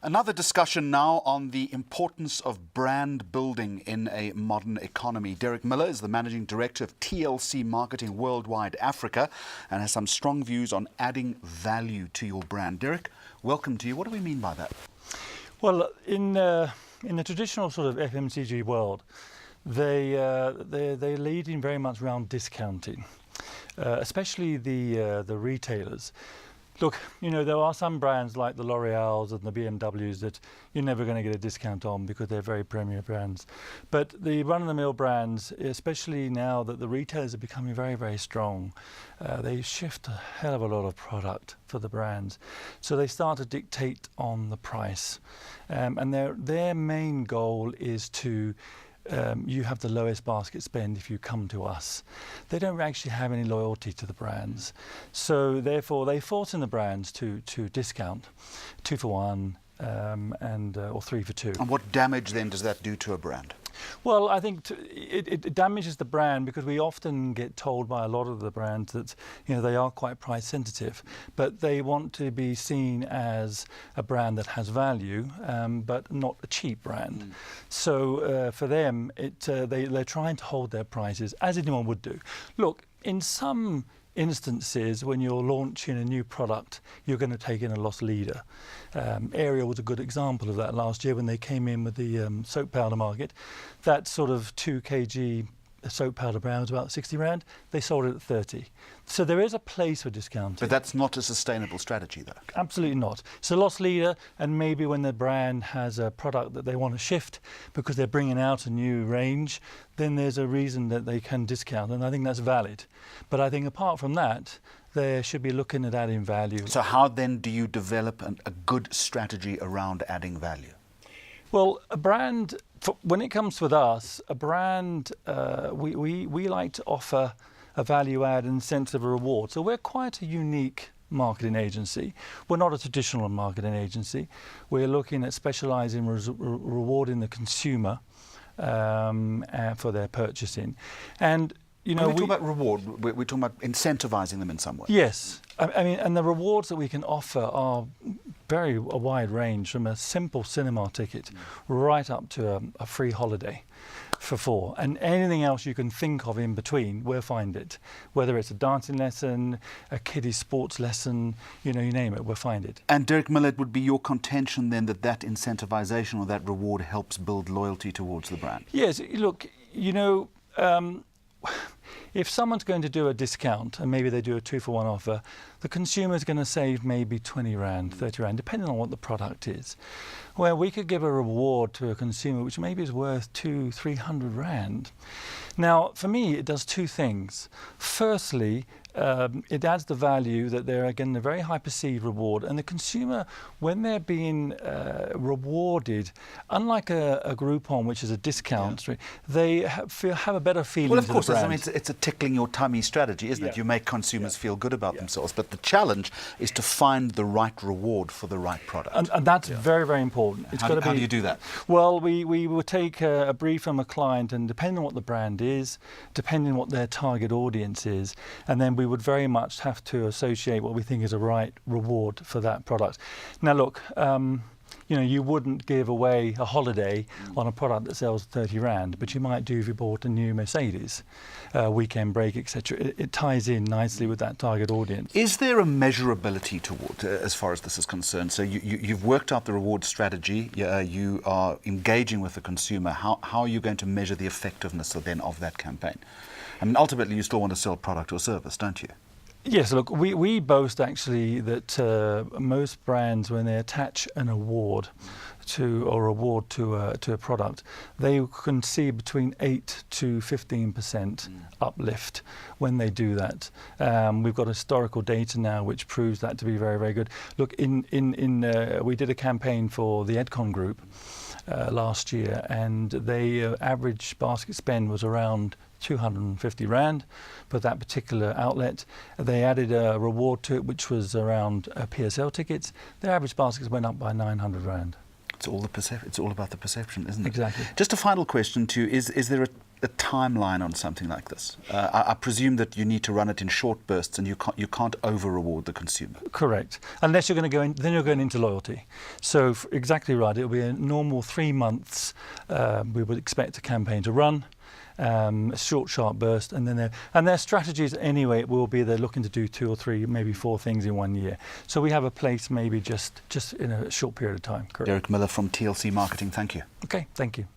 Another discussion now on the importance of brand building in a modern economy. Derek Miller is the Managing Director of TLC Marketing Worldwide Africa and has some strong views on adding value to your brand. Derek, welcome to you. What do we mean by that? Well, in the traditional sort of FMCG world, they're leading very much around discounting, especially the retailers. Look, you know, there are some brands like the L'Oreals and the BMWs that you're never going to get a discount on because they're very premier brands. But the run-of-the-mill brands, especially now that the retailers are becoming very, very strong, they shift a hell of a lot of product for the brands. So they start to dictate on the price. And their main goal is to you have the lowest basket spend if you come to us. They don't actually have any loyalty to the brands. So therefore they force in the brands to discount 2 for 1 or 3 for 2. And what damage then does that do to a brand? Well, I think it damages the brand because we often get told by a lot of the brands that, you know, they are quite price sensitive, but they want to be seen as a brand that has value, but not a cheap brand. So for them, they're trying to hold their prices as anyone would do. Look, in some instances, when you're launching a new product, you're going to take in a loss leader. Ariel was a good example of that last year when they came in with the soap powder market. That sort of 2 kg soap powder brand was about 60 rand. They sold it at 30. So there is a place for discounting. But that's not a sustainable strategy, though. Absolutely not. It's a loss leader, and maybe when the brand has a product that they want to shift because they're bringing out a new range, then there's a reason that they can discount, and I think that's valid. But I think apart from that, they should be looking at adding value. So how then do you develop a good strategy around adding value? Well, a brand, when it comes with us, a brand, we like to offer a value add and sense of a reward. So we're quite a unique marketing agency. We're not a traditional marketing agency. We're looking at specialising rewarding the consumer for their purchasing. And you know, when we talk about reward, we're talking about incentivizing them in some way. Yes. I mean, and the rewards that we can offer are a wide range, from a simple cinema ticket right up to a free holiday for 4. And anything else you can think of in between, we'll find it. Whether it's a dancing lesson, a kiddie sports lesson, you know, you name it, we'll find it. And Derek Miller, it would be your contention then that incentivization or that reward helps build loyalty towards the brand? Yes. Look, you know, if someone's going to do a discount and maybe they do a 2 for 1 offer, the consumer's going to save maybe 20 rand, 30 rand, depending on what the product is. Where we could give a reward to a consumer which maybe is worth 200-300 rand. Now, for me, it does 2 things. Firstly, it adds the value that they're getting a very high perceived reward, and the consumer, when they're being rewarded, unlike a Groupon, which is a discount, they have a better feeling. Well, of course, to the I brand. mean, it's a tickling your tummy strategy, isn't it? You make consumers feel good about themselves, but the challenge is to find the right reward for the right product. And that's very, very important. How do you do that? Well, we will take a brief from a client, and depending on what the brand is, depending on what their target audience is, and then we would very much have to associate what we think is a right reward for that product. Now look, you know, you wouldn't give away a holiday on a product that sells 30 rand, but you might do if you bought a new Mercedes, weekend break, etc. It ties in nicely with that target audience. Is there a measurability toward, as far as this is concerned? So you've worked out the reward strategy, you are engaging with the consumer. How are you going to measure the effectiveness then of that campaign? I mean, ultimately, you still want to sell product or service, don't you? Yes, look, we boast actually that most brands, when they attach an award to a product, they can see between 8 to 15% uplift when they do that. We've got historical data now which proves that to be very, very good. Look, we did a campaign for the Edcon Group last year, and the average basket spend was around 250 rand for that particular outlet. They added a reward to it which was around PSL tickets. Their average baskets went up by 900 rand. It's all about the perception, isn't it? Exactly. Just a final question to you, is there a timeline on something like this? I presume that you need to run it in short bursts, and you can't over-reward the consumer. Correct. Unless you're going to go in, then you're going into loyalty. So exactly right. It'll be a normal 3 months. We would expect a campaign to run. A short, sharp burst, and then their strategies anyway. It will be they're looking to do 2 or 3, maybe 4 things in 1 year. So we have a place maybe just in a short period of time. Correct. Derek Miller from TLC Marketing. Thank you. Okay. Thank you.